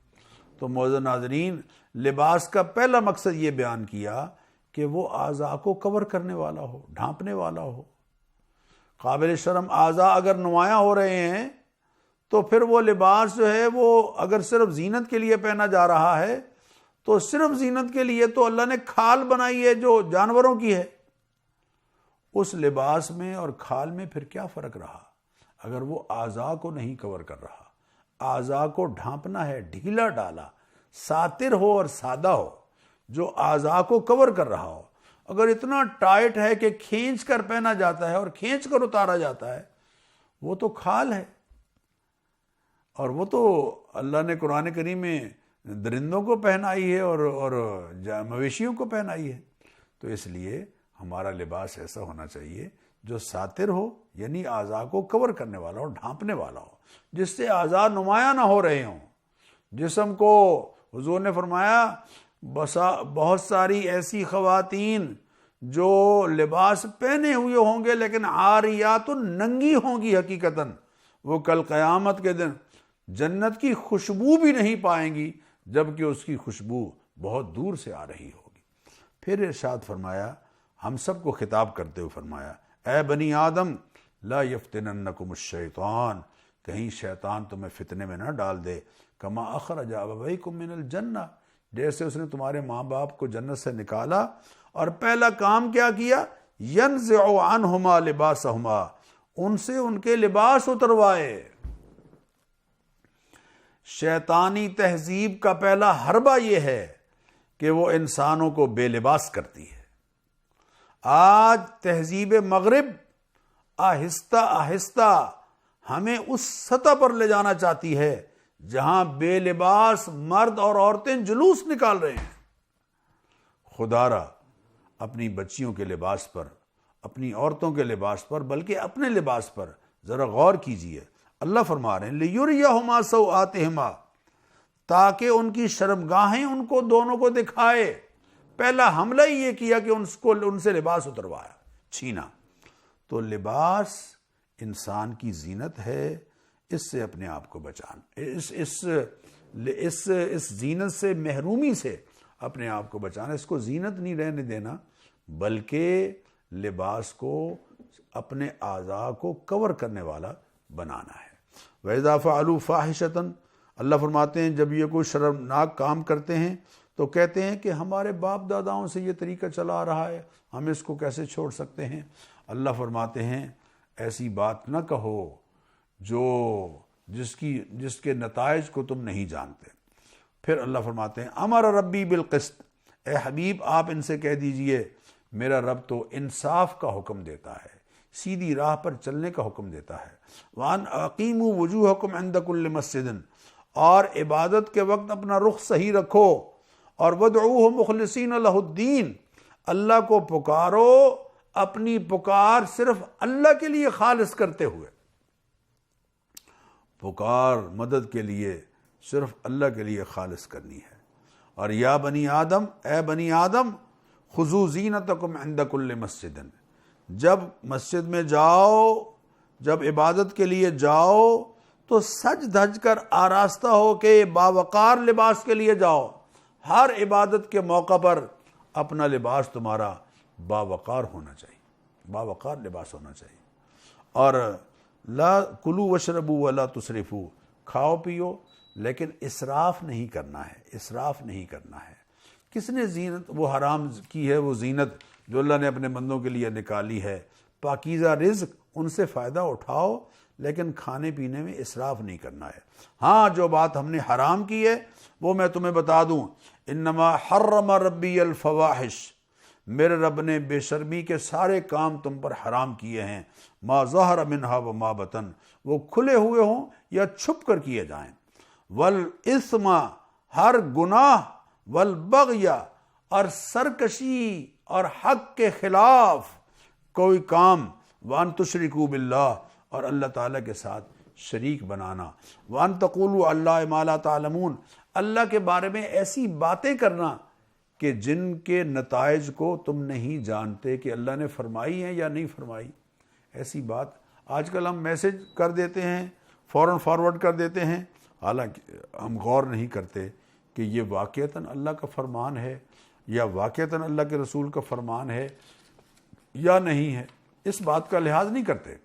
تو معزز ناظرین، لباس کا پہلا مقصد یہ بیان کیا کہ وہ اعضاء کو کور کرنے والا ہو، ڈھانپنے والا ہو۔ قابل شرم اعضاء اگر نمایاں ہو رہے ہیں تو پھر وہ لباس جو ہے وہ اگر صرف زینت کے لیے پہنا جا رہا ہے تو صرف زینت کے لیے تو اللہ نے کھال بنائی ہے جو جانوروں کی ہے، اس لباس میں اور کھال میں پھر کیا فرق رہا اگر وہ اعضاء کو نہیں کور کر رہا۔ اعضاء کو ڈھانپنا ہے، ڈھیلا ڈالا، ساتر ہو اور سادہ ہو، جو اعضاء کو کور کر رہا ہو۔ اگر اتنا ٹائٹ ہے کہ کھینچ کر پہنا جاتا ہے اور کھینچ کر اتارا جاتا ہے، وہ تو کھال ہے، اور وہ تو اللہ نے قرآن کریم میں درندوں کو پہنائی ہے اور مویشیوں کو پہنائی ہے۔ تو اس لیے ہمارا لباس ایسا ہونا چاہیے جو ساتر ہو، یعنی اعضاء کو کور کرنے والا ہو، ڈھانپنے والا ہو، جس سے اعضاء نمایاں نہ ہو رہے ہوں۔ جسم کو حضور نے فرمایا بہت ساری ایسی خواتین جو لباس پہنے ہوئے ہوں گے لیکن عاریات ننگی ہوں گی، حقیقتاً وہ کل قیامت کے دن جنت کی خوشبو بھی نہیں پائیں گی، جبکہ اس کی خوشبو بہت دور سے آ رہی ہوگی۔ پھر ارشاد فرمایا، ہم سب کو خطاب کرتے ہوئے فرمایا، اے بنی آدم لا یفتننکم الشیطان، کہیں شیطان تمہیں فتنے میں نہ ڈال دے، کما اخرج ابویکم من الجنہ، جیسے اس نے تمہارے ماں باپ کو جنت سے نکالا اور پہلا کام کیا کیا، ینزع عنہما لباسہما، ان سے ان کے لباس اتروائے۔ شیطانی تہذیب کا پہلا حربہ یہ ہے کہ وہ انسانوں کو بے لباس کرتی ہے۔ آج تہذیب مغرب آہستہ آہستہ ہمیں اس سطح پر لے جانا چاہتی ہے جہاں بے لباس مرد اور عورتیں جلوس نکال رہے ہیں۔ خدا را اپنی بچیوں کے لباس پر، اپنی عورتوں کے لباس پر، بلکہ اپنے لباس پر ذرا غور کیجئے۔ اللہ فرما رہے ہیں لِيُرِيَهُمَا سَوْآتِهِمَا، تاکہ ان کی شرمگاہیں ان کو دونوں کو دکھائے۔ پہلا حملہ ہی یہ کیا کہ ان سے لباس اتروایا، چھینا۔ تو لباس انسان کی زینت ہے، اس سے اپنے آپ کو بچانا، اس زینت سے، محرومی سے اپنے آپ کو بچانا، اس کو زینت نہیں رہنے دینا، بلکہ لباس کو اپنے اعضاء کو کور کرنے والا بنانا ہے۔ وَإِذَا فَعَلُوا فَاحِشَةً، اللہ فرماتے ہیں جب یہ کوئی شرمناک کام کرتے ہیں تو کہتے ہیں کہ ہمارے باپ داداؤں سے یہ طریقہ چلا آ رہا ہے، ہم اس کو کیسے چھوڑ سکتے ہیں۔ اللہ فرماتے ہیں ایسی بات نہ کہو جس کے نتائج کو تم نہیں جانتے۔ پھر اللہ فرماتے ہیں امر ربی بالقسط، اے حبیب آپ ان سے کہہ دیجئے میرا رب تو انصاف کا حکم دیتا ہے، سیدھی راہ پر چلنے کا حکم دیتا ہے۔ وَأَنْ أَقِيمُوا وُجُوهَكُمْ عِنْدَ كُلِّ مَسْجِدٍ، اور عبادت کے وقت اپنا رخ صحیح رکھو، اور وَادْعُوهُ مُخْلِصِينَ لَهُ الدِّينَ، اللہ کو پکارو، اپنی پکار صرف اللہ کے لیے خالص کرتے ہوئے۔ پکار مدد کے لیے صرف اللہ کے لیے خالص کرنی ہے۔ اور یا بنی آدم، اے بنی آدم، خذوا زینتکم عند کل مسجد، جب مسجد میں جاؤ، جب عبادت کے لیے جاؤ تو سج دھج کر آراستہ ہو کے باوقار لباس کے لیے جاؤ۔ ہر عبادت کے موقع پر اپنا لباس تمہارا باوقار ہونا چاہیے، باوقار لباس ہونا چاہیے۔ اور لا کلوا واشربوا ولا تسرفوا، کھاؤ پیو لیکن اسراف نہیں کرنا ہے، اسراف نہیں کرنا ہے۔ کس نے زینت وہ حرام کی ہے، وہ زینت جو اللہ نے اپنے بندوں کے لیے نکالی ہے، پاکیزہ رزق، ان سے فائدہ اٹھاؤ لیکن کھانے پینے میں اسراف نہیں کرنا ہے۔ ہاں جو بات ہم نے حرام کی ہے وہ میں تمہیں بتا دوں، انما حرم ربی الفواحش، میرے رب نے بے شرمی کے سارے کام تم پر حرام کیے ہیں، ما ظہر منہا و ما بطن، وہ کھلے ہوئے ہوں یا چھپ کر کیے جائیں، والاثم، ہر گناہ، والبغی، اور سرکشی اور حق کے خلاف کوئی کام، وان تشرکوا باللہ، اور اللہ تعالیٰ کے ساتھ شریک بنانا، وان تقولوا علی اللہ ما لا تعلمون، اللہ کے بارے میں ایسی باتیں کرنا کہ جن کے نتائج کو تم نہیں جانتے کہ اللہ نے فرمائی ہیں یا نہیں فرمائی۔ ایسی بات آج کل ہم میسج کر دیتے ہیں، فوراً فارورڈ کر دیتے ہیں، حالانکہ ہم غور نہیں کرتے کہ یہ واقعتاً اللہ کا فرمان ہے یا واقعتاً اللہ کے رسول کا فرمان ہے یا نہیں ہے، اس بات کا لحاظ نہیں کرتے۔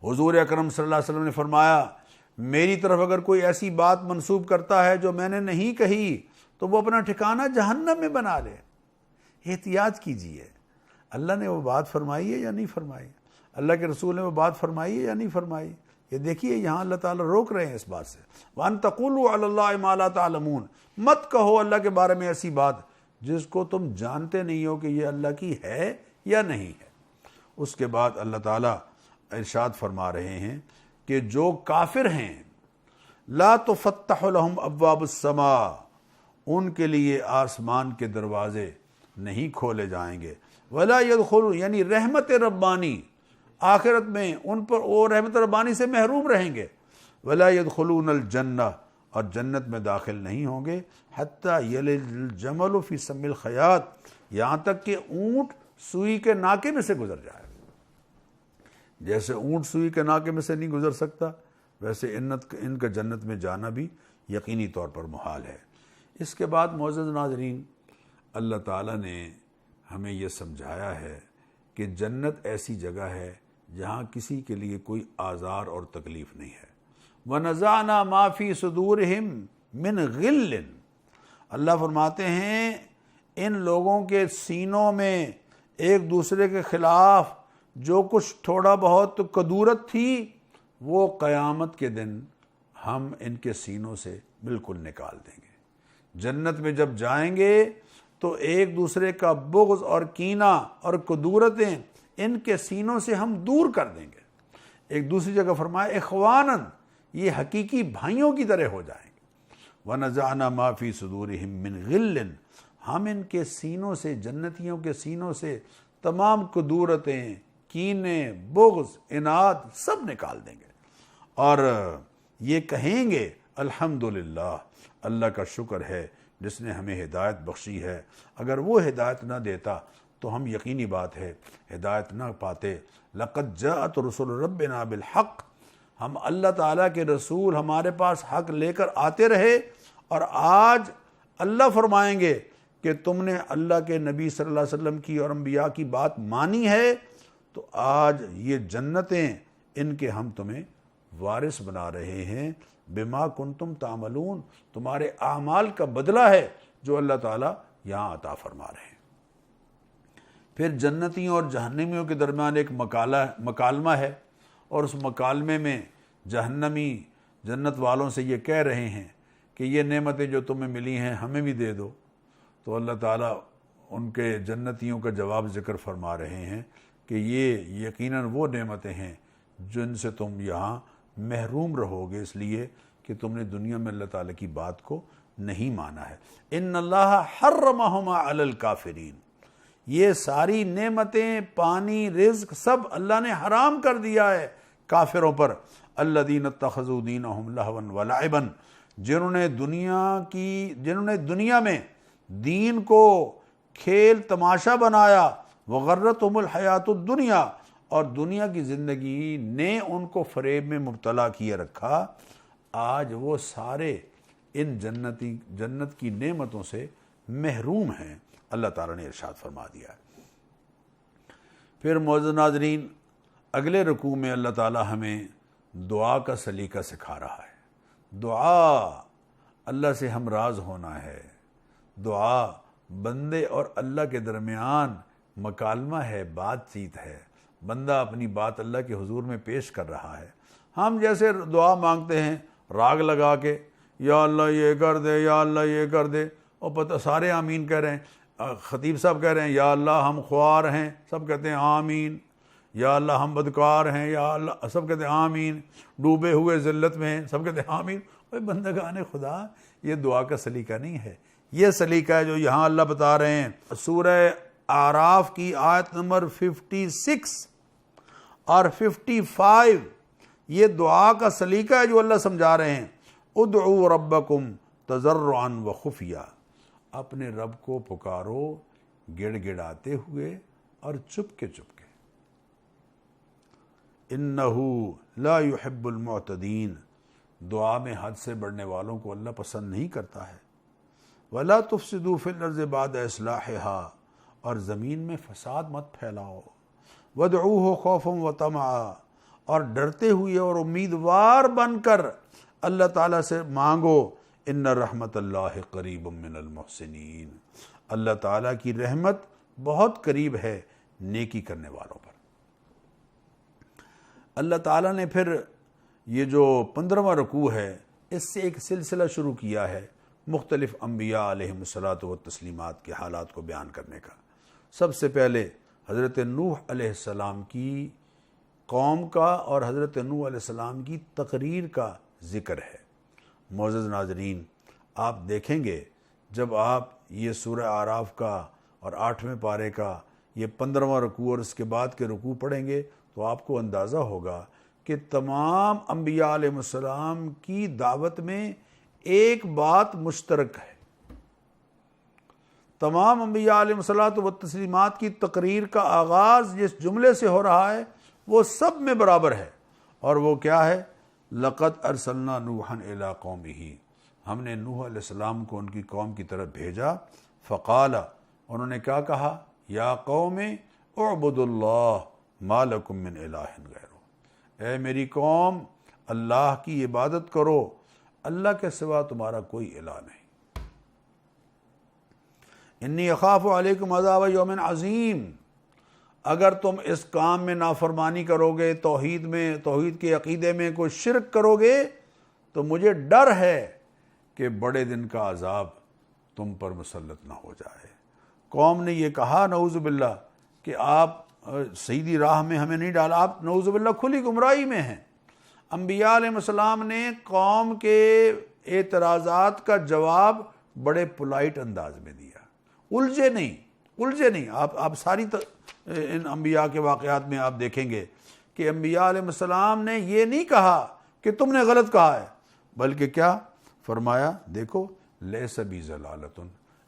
حضور اکرم صلی اللہ علیہ وسلم نے فرمایا، میری طرف اگر کوئی ایسی بات منسوب کرتا ہے جو میں نے نہیں کہی تو وہ اپنا ٹھکانہ جہنم میں بنا لے۔ احتیاط کیجیے، اللہ نے وہ بات فرمائی ہے یا نہیں فرمائی، اللہ کے رسول نے وہ بات فرمائی ہے یا نہیں فرمائی۔ یہ دیکھیے یہاں اللہ تعالیٰ روک رہے ہیں اس بات سے، وَأَن تَقُولُوا عَلَى اللَّهِ مَا لَا تَعْلَمُونَ، مت کہو اللہ کے بارے میں ایسی بات جس کو تم جانتے نہیں ہو کہ یہ اللہ کی ہے یا نہیں ہے۔ اس کے بعد اللہ تعالیٰ ارشاد فرما رہے ہیں کہ جو کافر ہیں، لا تفتح لهم ابواب السماء، ان کے لیے آسمان کے دروازے نہیں کھولے جائیں گے، ولا يدخلون، یعنی رحمت ربانی آخرت میں ان پر وہ رحمت ربانی سے محروم رہیں گے، ولا يدخلون الجنہ، اور جنت میں داخل نہیں ہوں گے، حتی یلج الجمل فی سم الخیاط، یہاں تک کہ اونٹ سوئی کے ناکے میں سے گزر جائے۔ جیسے اونٹ سوئی کے ناکے میں سے نہیں گزر سکتا، ویسے ان کا جنت میں جانا بھی یقینی طور پر محال ہے۔ اس کے بعد معزز ناظرین، اللہ تعالیٰ نے ہمیں یہ سمجھایا ہے کہ جنت ایسی جگہ ہے جہاں کسی کے لیے کوئی آزار اور تکلیف نہیں ہے۔ وَنَزَعْنَا مَا فِي صُدُورِهِمْ مِنْ غِلٍّ، اللہ فرماتے ہیں ان لوگوں کے سینوں میں ایک دوسرے کے خلاف جو کچھ تھوڑا بہت کدورت تھی، وہ قیامت کے دن ہم ان کے سینوں سے بالکل نکال دیں گے۔ جنت میں جب جائیں گے تو ایک دوسرے کا بغض اور کینہ اور کدورتیں ان کے سینوں سے ہم دور کر دیں گے۔ ایک دوسری جگہ فرمایا اخواناً، یہ حقیقی بھائیوں کی طرح ہو جائیں گے۔ وَنَزَعْنَا مَا فِي صُدُورِهِمْ مِنْ غِلٍّ، ہم ان کے سینوں سے، جنتیوں کے سینوں سے تمام کدورتیں، کینے، بغض، اناد سب نکال دیں گے، اور یہ کہیں گے الحمدللہ، اللہ کا شکر ہے جس نے ہمیں ہدایت بخشی ہے، اگر وہ ہدایت نہ دیتا تو ہم یقینی بات ہے ہدایت نہ پاتے۔ لقد جاءت رسل ربنا بالحق، ہم اللہ تعالیٰ کے رسول ہمارے پاس حق لے کر آتے رہے، اور آج اللہ فرمائیں گے کہ تم نے اللہ کے نبی صلی اللہ علیہ وسلم کی اور انبیاء کی بات مانی ہے، تو آج یہ جنتیں ان کے ہم تمہیں وارث بنا رہے ہیں، بما کنتم تعملون، تمہارے اعمال کا بدلہ ہے جو اللہ تعالیٰ یہاں عطا فرما رہے ہیں۔ پھر جنتیوں اور جہنمیوں کے درمیان ایک مکالمہ ہے، اور اس مکالمے میں جہنمی جنت والوں سے یہ کہہ رہے ہیں کہ یہ نعمتیں جو تمہیں ملی ہیں ہمیں بھی دے دو، تو اللہ تعالیٰ ان کے جنتیوں کا جواب ذکر فرما رہے ہیں کہ یہ یقیناً وہ نعمتیں ہیں جن سے تم یہاں محروم رہو گے، اس لیے کہ تم نے دنیا میں اللہ تعالیٰ کی بات کو نہیں مانا ہے۔ ان اللہ حرمہما علی الکافرین، یہ ساری نعمتیں، پانی، رزق سب اللہ نے حرام کر دیا ہے کافروں پر۔ الذین اتخذوا دینہم لہوا ولعبا، جنہوں نے دنیا میں دین کو کھیل تماشا بنایا، وغرتہم الحیات الدنیا، اور دنیا کی زندگی نے ان کو فریب میں مبتلا کیے رکھا، آج وہ سارے ان جنت کی نعمتوں سے محروم ہیں، اللہ تعالیٰ نے ارشاد فرما دیا ہے۔ پھر معزز ناظرین، اگلے رکوع میں اللہ تعالیٰ ہمیں دعا کا سلیقہ سکھا رہا ہے۔ دعا، اللہ سے ہم راز ہونا ہے، دعا بندے اور اللہ کے درمیان مکالمہ ہے، بات چیت ہے، بندہ اپنی بات اللہ کے حضور میں پیش کر رہا ہے۔ ہم جیسے دعا مانگتے ہیں راگ لگا کے، یا اللہ یہ کر دے، یا اللہ یہ کر دے، اور پتہ سارے آمین کہہ رہے ہیں، خطیب صاحب کہہ رہے ہیں یا اللہ ہم خوار ہیں، سب کہتے ہیں آمین، یا اللہ ہم بدکار ہیں، یا اللہ سب کہتے ہیں آمین، ڈوبے ہوئے ذلت میں ہیں، سب کہتے ہیں آمین۔ اوہ بندگان خدا، یہ دعا کا سلیقہ نہیں ہے، یہ سلیقہ ہے جو یہاں اللہ بتا رہے ہیں۔ سورہ اعراف کی آیت نمبر 56 اور 55، یہ دعا کا سلیقہ ہے جو اللہ سمجھا رہے ہیں۔ ادعوا ربکم تضرعا وخفیہ، اپنے رب کو پکارو گڑ گڑاتے ہوئے اور چپ کے۔ انہ لا يحب المعتدین، دعا میں حد سے بڑھنے والوں کو اللہ پسند نہیں کرتا ہے۔ ولا تفسدوا فی الارض بعد اصلاحها، اور زمین میں فساد مت پھیلاؤ۔ وادعوہ خوفا وطمعا، اور ڈرتے ہوئے اور امیدوار بن کر اللہ تعالیٰ سے مانگو۔ ان رحمت اللہ قریب من المحسنین، اللہ تعالیٰ کی رحمت بہت قریب ہے نیکی کرنے والوں پر۔ اللہ تعالیٰ نے پھر یہ جو 15واں رکوع ہے، اس سے ایک سلسلہ شروع کیا ہے مختلف انبیاء علیہم الصلاۃ والتسلیمات کے حالات کو بیان کرنے کا۔ سب سے پہلے حضرت نوح علیہ السلام کی قوم کا اور حضرت نوح علیہ السلام کی تقریر کا ذکر ہے۔ معزز ناظرین، آپ دیکھیں گے جب آپ یہ سورہ اعراف کا اور 8ویں پارے کا یہ 15واں رکوع اور اس کے بعد کے رکوع پڑھیں گے تو آپ کو اندازہ ہوگا کہ تمام انبیاء علیہ السلام کی دعوت میں ایک بات مشترک ہے۔ تمام انبیاء علیہ الصلاۃ والتسلیمات کی تقریر کا آغاز جس جملے سے ہو رہا ہے وہ سب میں برابر ہے، اور وہ کیا ہے؟ لقد ارسلنا نوحا الی قومہ، ہم نے نوح علیہ السلام کو ان کی قوم کی طرف بھیجا۔ فقال، انہوں نے کیا کہا؟ یا قوم اعبدوا اللہ ما لکم من الہ غیرہ، اے میری قوم اللہ کی عبادت کرو، اللہ کے سوا تمہارا کوئی الہ نہیں۔ انی اخاف علیکم عذاب یوم عظیم، اگر تم اس کام میں نافرمانی کرو گے، توحید کے عقیدے میں کوئی شرک کرو گے تو مجھے ڈر ہے کہ بڑے دن کا عذاب تم پر مسلط نہ ہو جائے۔ قوم نے یہ کہا نعوذ باللہ کہ آپ سیدھی راہ میں ہمیں نہیں ڈالا، آپ نعوذ باللہ کھلی گمراہی میں ہیں۔ انبیاء علیہ السلام نے قوم کے اعتراضات کا جواب بڑے پولائٹ انداز میں دیا، الجھے نہیں۔ آپ ساری ان انبیاء کے واقعات میں آپ دیکھیں گے کہ انبیاء علیہ السلام نے یہ نہیں کہا کہ تم نے غلط کہا ہے، بلکہ کیا فرمایا؟ دیکھو لیس بی ضلالۃ،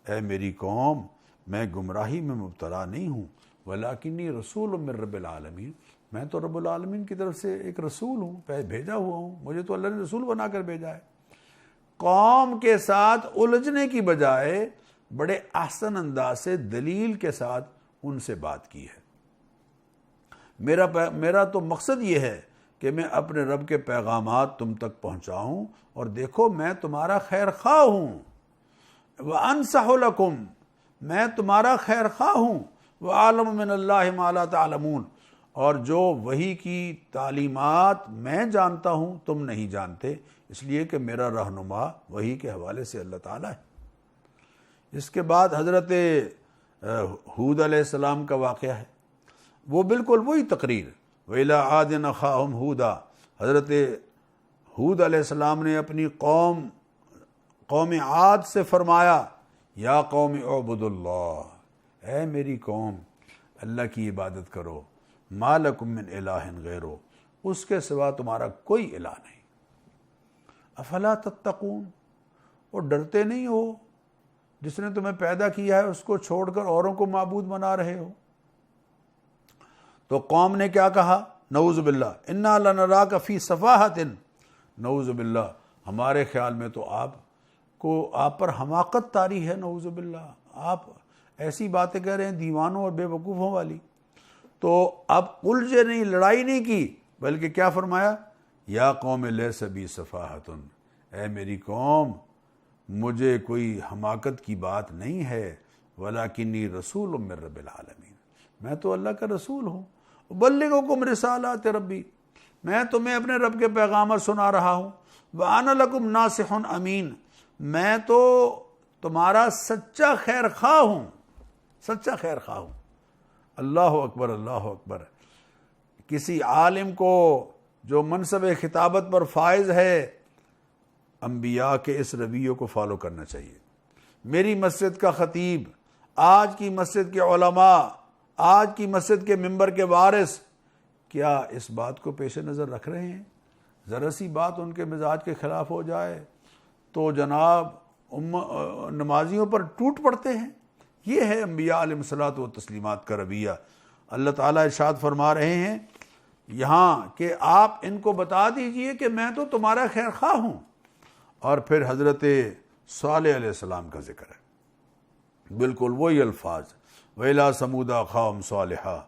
اے میری قوم میں گمراہی میں مبتلا نہیں ہوں، ولکنی رسول من رب العالمین، میں تو رب العالمین کی طرف سے ایک رسول ہوں، بھیجا ہوا ہوں، مجھے تو اللہ نے رسول بنا کر بھیجا ہے۔ قوم کے ساتھ الجھنے کی بجائے بڑے احسن انداز سے دلیل کے ساتھ ان سے بات کی ہے۔ میرا تو مقصد یہ ہے کہ میں اپنے رب کے پیغامات تم تک پہنچاؤں، اور دیکھو میں تمہارا خیر خواہ ہوں، وَأَنصَحُ لَكُمْ، میں تمہارا خیر خواہ ہوں، وَأَعْلَمُ مِنَ اللَّهِ مَا لَا تَعْلَمُونَ، اور جو وحی کی تعلیمات میں جانتا ہوں تم نہیں جانتے، اس لیے کہ میرا رہنما وحی کے حوالے سے اللہ تعالیٰ ہے۔ اس کے بعد حضرت ہود علیہ السلام کا واقعہ ہے، وہ بالکل وہی تقریر، وَإِلَىٰ عَادٍ أَخَاهُمْ هُودًا، حضرت ہود علیہ السلام نے اپنی قوم عاد سے فرمایا، یا قوم اعبدوا اللہ، اے میری قوم اللہ کی عبادت کرو، ما لکم من الہ غیرہ، اس کے سوا تمہارا کوئی الہ نہیں۔ افلا تتقون، اور ڈرتے نہیں ہو؟ جس نے تمہیں پیدا کیا ہے اس کو چھوڑ کر اوروں کو معبود بنا رہے ہو۔ تو قوم نے کیا کہا؟ نعوذ باللہ، انا لنراک فی صفاحۃ، نعوذ باللہ، ہمارے خیال میں تو آپ پر حماقت طاری ہے، نعوذ باللہ، آپ ایسی باتیں کہہ رہے ہیں دیوانوں اور بے وقوفوں والی۔ تو اب الجھے نہیں، لڑائی نہیں کی، بلکہ کیا فرمایا؟ یا قوم لیس بی صفاحۃ، اے میری قوم مجھے کوئی حماقت کی بات نہیں ہے، وَلَكِنِّي رَسُولٌ مِّن رَّبِّ الْعَالَمِينَ، میں تو اللہ کا رسول ہوں، أُبَلِّغُكُمْ رِسَالَاتِ رَبِّي، میں تمہیں اپنے رب کے پیغامات سنا رہا ہوں، وَأَنَا لَكُمْ نَاصِحٌ أَمِينٌ، میں تو تمہارا سچا خیر خواہ ہوں، سچا خیر خواہ ہوں۔ اللہ اکبر، اللہ اکبر۔ کسی عالم کو جو منصب خطابت پر فائز ہے، انبیاء کے اس رویے کو فالو کرنا چاہیے۔ میری مسجد کا خطیب، آج کی مسجد کے علماء، آج کی مسجد کے ممبر کے وارث کیا اس بات کو پیش نظر رکھ رہے ہیں؟ ذرا سی بات ان کے مزاج کے خلاف ہو جائے تو جناب نمازیوں پر ٹوٹ پڑتے ہیں۔ یہ ہے انبیاء علیہ الصلوۃ والتسلیمات کا رویہ۔ اللہ تعالیٰ ارشاد فرما رہے ہیں یہاں کہ آپ ان کو بتا دیجئے کہ میں تو تمہارا خیر خواہ ہوں۔ اور پھر حضرت صالح علیہ السلام کا ذکر ہے، بالکل وہی الفاظ، وَإِلَىٰ ثَمُودَ أَخَاهُمْ صَالِحًا،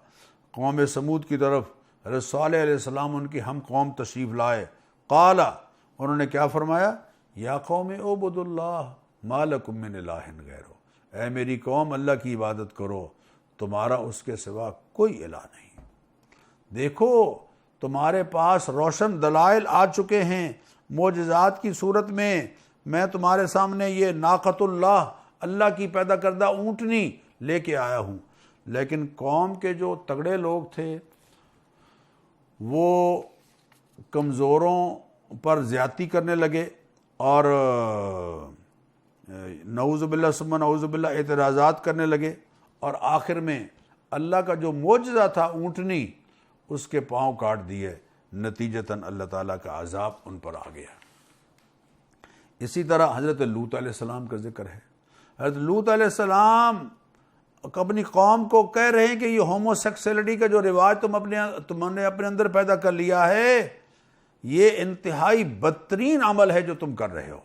قوم سمود کی طرف حضرت صالح علیہ السلام ان کی ہم قوم تشریف لائے، قال، انہوں نے کیا فرمایا، یا قوم اعبدوا اللہ ما لکم من الہ غیرہ، اے میری قوم اللہ کی عبادت کرو، تمہارا اس کے سوا کوئی الہ نہیں۔ دیکھو تمہارے پاس روشن دلائل آ چکے ہیں معجزات کی صورت میں تمہارے سامنے یہ ناقۃ اللہ، اللہ کی پیدا کردہ اونٹنی لے کے آیا ہوں، لیکن قوم کے جو تگڑے لوگ تھے وہ کمزوروں پر زیادتی کرنے لگے اور نعوذ باللہ ثم نعوذ باللہ اعتراضات کرنے لگے، اور آخر میں اللہ کا جو معجزہ تھا اونٹنی، اس کے پاؤں کاٹ دیے، نتیجتاً اللہ تعالیٰ کا عذاب ان پر آ گیا۔ اسی طرح حضرت لوط علیہ السلام کا ذکر ہے۔ حضرت لوط علیہ السلام اپنی قوم کو کہہ رہے ہیں کہ یہ ہومو سیکسولیٹی کا جو رواج تم نے اپنے اندر پیدا کر لیا ہے، یہ انتہائی بدترین عمل ہے جو تم کر رہے ہو۔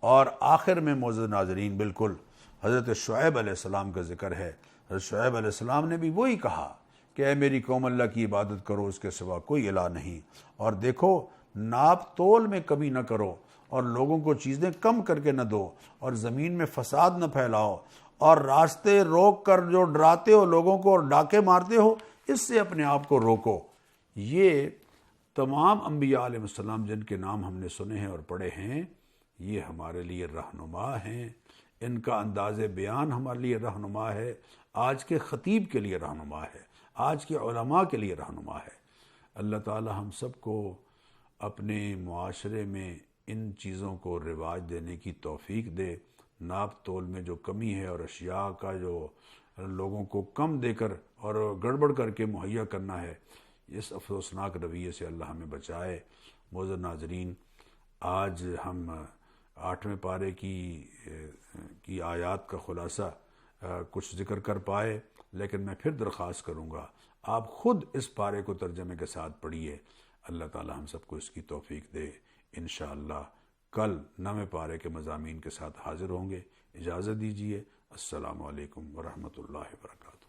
اور آخر میں معزز ناظرین بالکل حضرت شعیب علیہ السلام کا ذکر ہے۔ حضرت شعیب علیہ السلام نے بھی وہی کہا کہ اے میری قوم اللہ کی عبادت کرو، اس کے سوا کوئی الہ نہیں، اور دیکھو ناپ تول میں کمی نہ کرو، اور لوگوں کو چیزیں کم کر کے نہ دو، اور زمین میں فساد نہ پھیلاؤ، اور راستے روک کر جو ڈراتے ہو لوگوں کو اور ڈاکے مارتے ہو، اس سے اپنے آپ کو روکو۔ یہ تمام انبیاء علیہ السلام جن کے نام ہم نے سنے ہیں اور پڑھے ہیں، یہ ہمارے لیے رہنما ہیں، ان کا انداز بیان ہمارے لیے رہنما ہے، آج کے خطیب کے لیے رہنما ہے، آج کے علماء کے لیے رہنما ہے۔ اللہ تعالی ہم سب کو اپنے معاشرے میں ان چیزوں کو رواج دینے کی توفیق دے۔ ناپ تول میں جو کمی ہے اور اشیاء کا جو لوگوں کو کم دے کر اور گڑبڑ کر کے مہیا کرنا ہے، اس افسوسناک رویے سے اللہ ہمیں بچائے۔ معزز ناظرین، آج ہم 8ویں پارے کی آیات کا خلاصہ کچھ ذکر کر پائے، لیکن میں پھر درخواست کروں گا آپ خود اس پارے کو ترجمے کے ساتھ پڑھیے۔ اللہ تعالی ہم سب کو اس کی توفیق دے۔ انشاءاللہ کل 9ویں پارے کے مضامین کے ساتھ حاضر ہوں گے۔ اجازت دیجیے، السلام علیکم ورحمۃ اللہ وبرکاتہ۔